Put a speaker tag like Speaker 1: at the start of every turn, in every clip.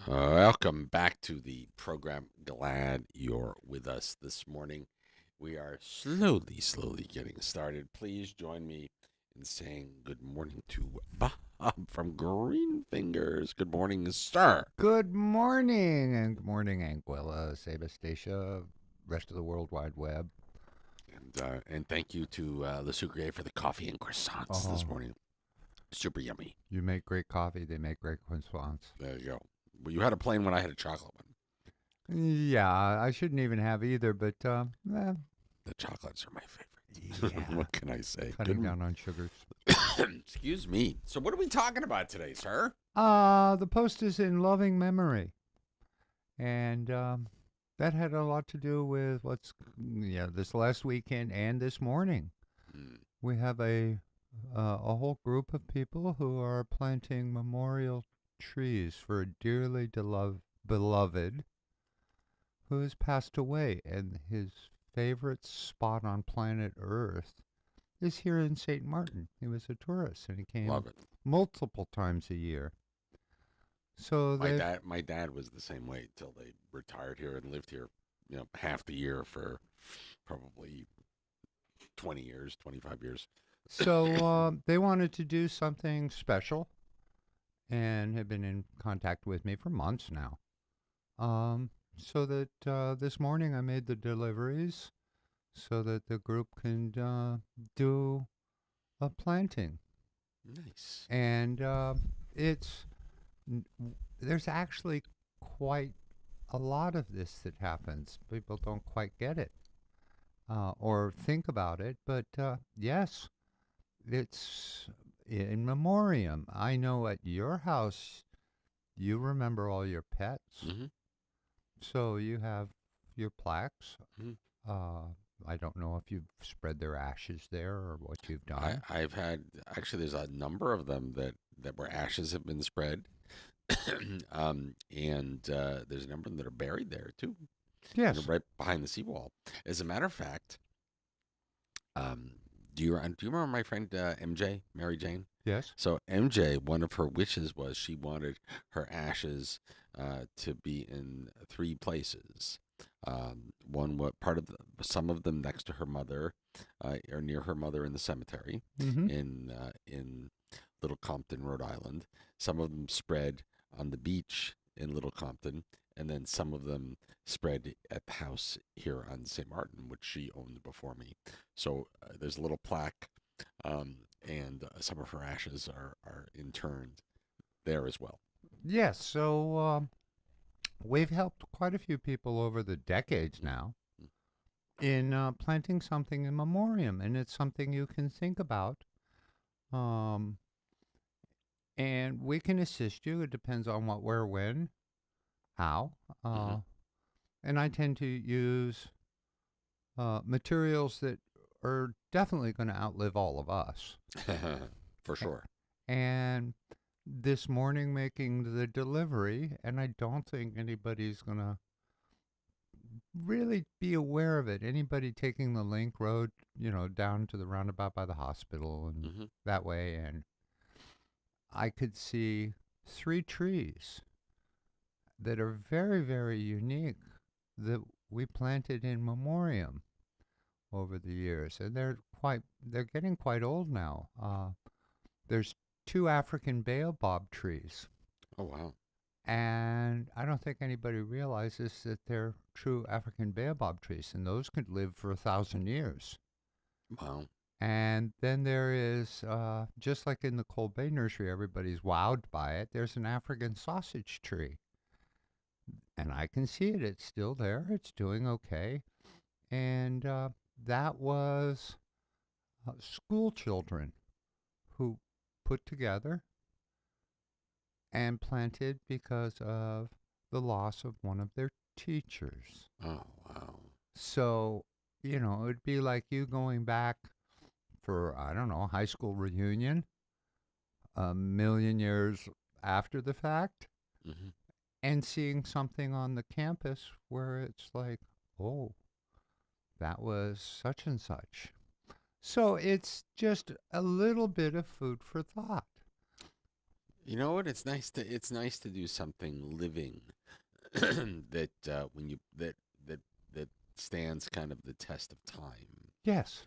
Speaker 1: Welcome back to the program. Glad you're with us this morning. We are slowly getting started. Please join me in saying good morning to Bob from Greenfingers. Good morning, sir.
Speaker 2: Good morning, and good morning, Anguilla, Sebastacia, rest of the World Wide Web.
Speaker 1: And thank you to Le Sucre for the coffee and croissants this
Speaker 2: Oh,
Speaker 1: morning. Super yummy.
Speaker 2: you make great coffee, they make great croissants.
Speaker 1: There you go. Well, you had a plain one, I had a chocolate one.
Speaker 2: Yeah, I shouldn't even have either, but,
Speaker 1: The chocolates are my favorite.
Speaker 2: yeah,
Speaker 1: What can I say?
Speaker 2: cutting
Speaker 1: Good.
Speaker 2: down on sugars.
Speaker 1: Excuse me. So, what are we talking about today, sir?
Speaker 2: The post is in loving memory, and that had a lot to do with this last weekend and this morning.
Speaker 1: Hmm.
Speaker 2: We have a whole group of people who are planting memorial trees for a beloved who has passed away, and his favorite spot on planet Earth is here in St. Martin. He was a tourist and he came
Speaker 1: Love it.
Speaker 2: multiple times a year. So
Speaker 1: My
Speaker 2: they've
Speaker 1: dad, my dad was the same way till they retired here and lived here, half the year for probably 20 years, 25 years.
Speaker 2: they wanted to do something special and have been in contact with me for months now. So that this morning I made the deliveries so that the group can do a planting.
Speaker 1: Nice.
Speaker 2: And it's there's actually quite a lot of this that happens. People don't quite get it or think about it, but yes, it's in memoriam. I know at your house you remember all your pets,
Speaker 1: Hmm.
Speaker 2: so you have your plaques.
Speaker 1: Hmm.
Speaker 2: Uh, I don't know if you've spread their ashes there or what you've done.
Speaker 1: I've had actually there's a number of them that where ashes have been spread, and there's a number of them that are buried there too,
Speaker 2: Yes.
Speaker 1: right behind the seawall. As a matter of fact, um, do you remember my friend MJ, Mary Jane?
Speaker 2: Yes.
Speaker 1: So MJ, one of her wishes was she wanted her ashes to be in three places. One, what part of some of them next to her mother, or near her mother in the cemetery,
Speaker 2: Mm-hmm.
Speaker 1: in Little Compton, Rhode Island. Some of them spread on the beach in Little Compton, and then some of them spread at the house here on St. Martin, which she owned before me. So there's a little plaque, and some of her ashes are interned there as well.
Speaker 2: Yes. We've helped quite a few people over the decades now in planting something in memoriam, and it's something you can think about. Um, and we can assist you. It depends on what, where, when, how.
Speaker 1: Mm-hmm.
Speaker 2: And I tend to use materials that are definitely going to outlive all of us.
Speaker 1: For sure.
Speaker 2: And this morning, making the delivery, and I don't think anybody's going to really be aware of it. Anybody taking the link road, down to the roundabout by the hospital and
Speaker 1: Mm-hmm.
Speaker 2: that way, and I could see three trees that are very, very unique that we planted in memoriam over the years, and they're getting quite old now. There's two African baobab trees,
Speaker 1: Oh wow.
Speaker 2: and I don't think anybody realizes that they're true African baobab trees, and those could live for 1,000 years.
Speaker 1: Wow.
Speaker 2: And then there is, just like in the Cold Bay Nursery, everybody's wowed by it. There's an African sausage tree, and I can see it. It's still there. It's doing okay. And that was school children who put together and planted because of the loss of one of their teachers.
Speaker 1: Oh wow.
Speaker 2: So, it'd be like you going back for, I don't know, high school reunion a million years after the fact
Speaker 1: Mm-hmm.
Speaker 2: and seeing something on the campus where it's like, oh, that was such and such. So it's just a little bit of food for thought.
Speaker 1: You know what? It's nice to do something living that when you that that stands kind of the test of time,
Speaker 2: Yes.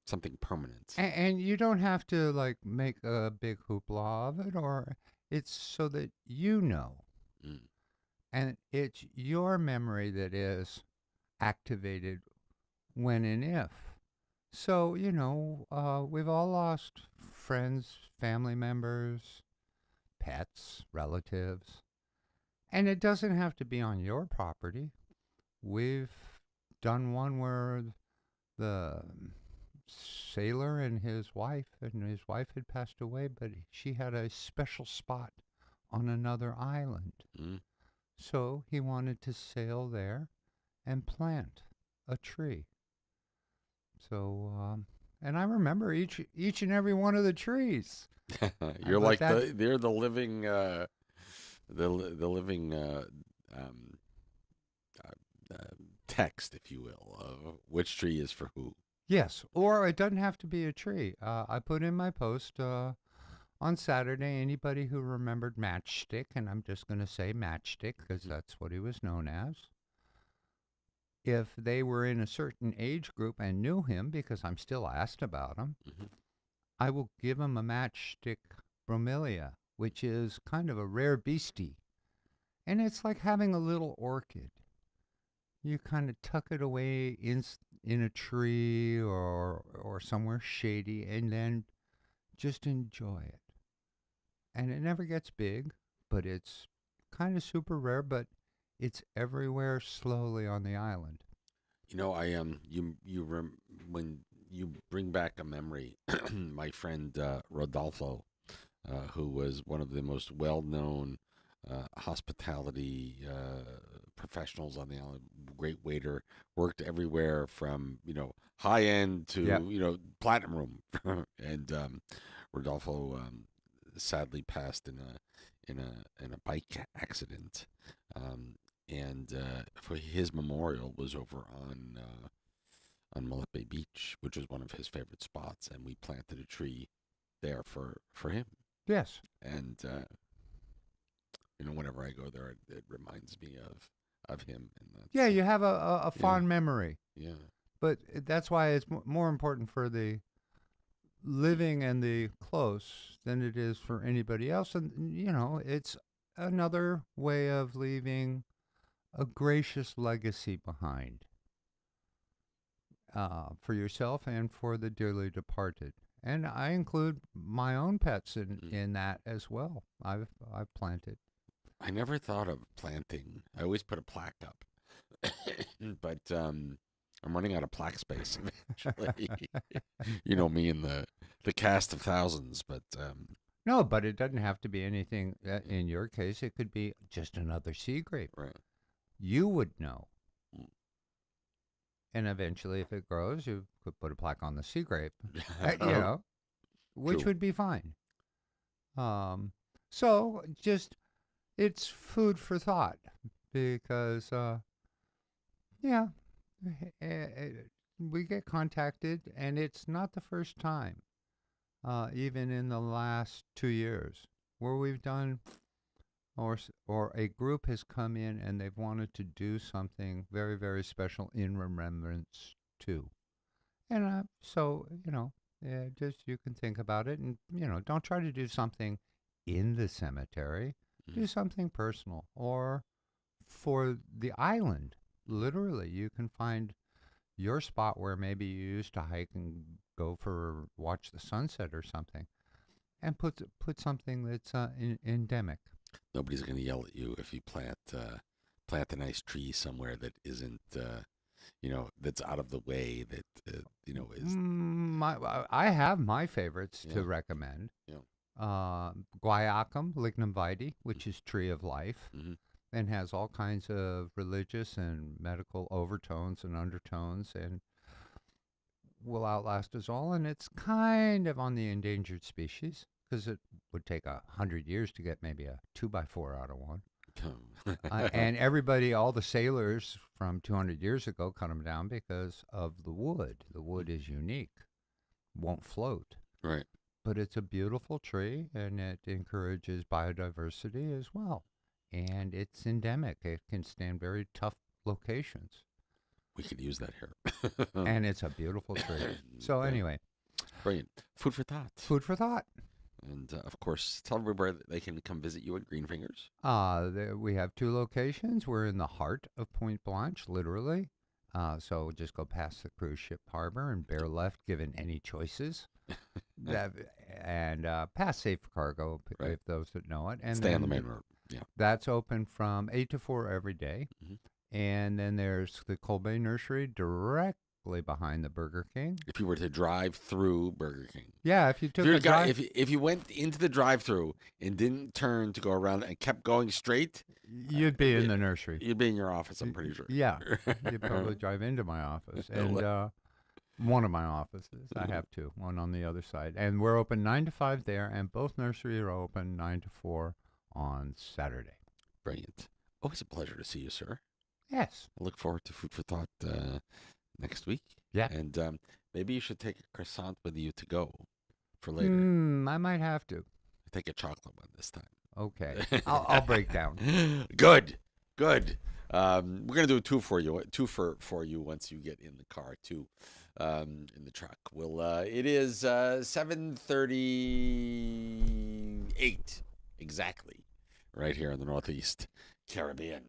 Speaker 1: something permanent.
Speaker 2: And you don't have to like make a big hoopla of it, or it's so that you know,
Speaker 1: Mm.
Speaker 2: and it's your memory that is activated when and if. So, we've all lost friends, family members, pets, relatives, and it doesn't have to be on your property. We've done one where the sailor and his wife had passed away, but she had a special spot on another island.
Speaker 1: Mm.
Speaker 2: So he wanted to sail there and plant a tree. And I remember each and every one of the trees.
Speaker 1: You're
Speaker 2: But
Speaker 1: like
Speaker 2: that
Speaker 1: they're the living the living um, text, if you will, of which tree is for who.
Speaker 2: Yes, or it doesn't have to be a tree. I put in my post on Saturday. Anybody who remembered Matchstick, and I'm just going to say Matchstick because that's what he was known as. If they were in a certain age group and knew him, because I'm still asked about him,
Speaker 1: Hmm.
Speaker 2: I will give him a Matchstick bromelia, which is kind of a rare beastie. And it's like having a little orchid. You kind of tuck it away in a tree or somewhere shady, and then just enjoy it. And it never gets big, but it's kind of super rare, but it's everywhere slowly on the island.
Speaker 1: I when you bring back a memory, my friend Rodolfo, who was one of the most well-known hospitality professionals on the island, great waiter, worked everywhere from high end
Speaker 2: Yeah.
Speaker 1: to platinum room, and Rodolfo sadly passed in a bike accident, um, and for his memorial was over on Malepe Beach, which was one of his favorite spots, and we planted a tree there for him.
Speaker 2: Yes.
Speaker 1: And whenever I go there, it reminds me of him, and
Speaker 2: Yeah,
Speaker 1: that's
Speaker 2: you have a
Speaker 1: yeah,
Speaker 2: fond memory,
Speaker 1: yeah.
Speaker 2: but that's why it's more important for the living and the close than it is for anybody else. And, it's another way of leaving a gracious legacy behind for yourself and for the dearly departed. And I include my own pets
Speaker 1: Mm.
Speaker 2: in that as well. I've planted.
Speaker 1: I never thought of planting. I always put a plaque up, but I'm running out of plaque space eventually. You know me and the cast of thousands, but
Speaker 2: No, but it doesn't have to be anything.
Speaker 1: yeah,
Speaker 2: In your case, it could be just another sea grape.
Speaker 1: right.
Speaker 2: You would know.
Speaker 1: Mm.
Speaker 2: And eventually, if it grows, you could put a plaque on the sea grape, you
Speaker 1: Oh,
Speaker 2: know, which
Speaker 1: true.
Speaker 2: would be fine. Um, so just it's food for thought because, yeah, we get contacted, and it's not the first time, even in the last 2 years, where we've done or a group has come in and they've wanted to do something very, very special in remembrance to. And so, just you can think about it and, don't try to do something in the cemetery.
Speaker 1: Mm.
Speaker 2: Do something personal or for the island. Literally, you can find your spot where maybe you used to hike and go for watch the sunset or something, and put something that's endemic.
Speaker 1: Nobody's going to yell at you if you plant a nice tree somewhere that isn't that's out of the way that is
Speaker 2: I have my favorites
Speaker 1: yeah,
Speaker 2: to recommend.
Speaker 1: yeah.
Speaker 2: Guaiacum lignum vitae, which is tree of life,
Speaker 1: Mm-hmm.
Speaker 2: and has all kinds of religious and medical overtones and undertones, and will outlast us all. And it's kind of on the endangered species because it would take 100 years to get maybe a 2x4 out of one. And everybody, all the sailors from 200 years ago, cut them down because of the wood. The wood is unique, won't float.
Speaker 1: Right.
Speaker 2: but it's a beautiful tree and it encourages biodiversity as well. And it's endemic. It can stand very tough locations.
Speaker 1: We could use that here.
Speaker 2: And it's a beautiful tree. So,
Speaker 1: Brilliant.
Speaker 2: anyway,
Speaker 1: Brilliant. Food for thought.
Speaker 2: food for thought.
Speaker 1: And of course, tell everybody that they can come visit you at Greenfingers.
Speaker 2: We have two locations. We're in the heart of Point Blanche, literally. So just go past the cruise ship harbor and bear left, given any choices. that, and past Safe Cargo,
Speaker 1: Right.
Speaker 2: if those that know it. And
Speaker 1: Stay on the
Speaker 2: then
Speaker 1: main road. Yeah.
Speaker 2: that's open from 8 to 4 every day.
Speaker 1: Mhm.
Speaker 2: And then there's the Colbay Nursery directly behind the Burger King.
Speaker 1: If you were to drive through Burger King.
Speaker 2: Yeah, if you took
Speaker 1: If, you're
Speaker 2: a
Speaker 1: a guy,
Speaker 2: drive,
Speaker 1: if you went into the drive-through and didn't turn to go around and kept going straight,
Speaker 2: you'd be in the nursery.
Speaker 1: you'd be in your office. I'm pretty sure.
Speaker 2: Yeah, you'd probably drive into my office. And one of my offices. I have two, one on the other side. And we're open 9 to 5 there, and both nurseries are open 9 to 4 on Saturday.
Speaker 1: Brilliant. Always a pleasure to see you, sir.
Speaker 2: Yes.
Speaker 1: I look forward to Food for Thought next week.
Speaker 2: Yeah.
Speaker 1: And maybe you should take a croissant with you to go for later.
Speaker 2: I might have to.
Speaker 1: Take a chocolate one this time.
Speaker 2: Okay. I'll break down.
Speaker 1: Good. Good. We're gonna do two for you once you get in the car too, in the truck. It is 7:38 exactly, right here in the Northeast Caribbean.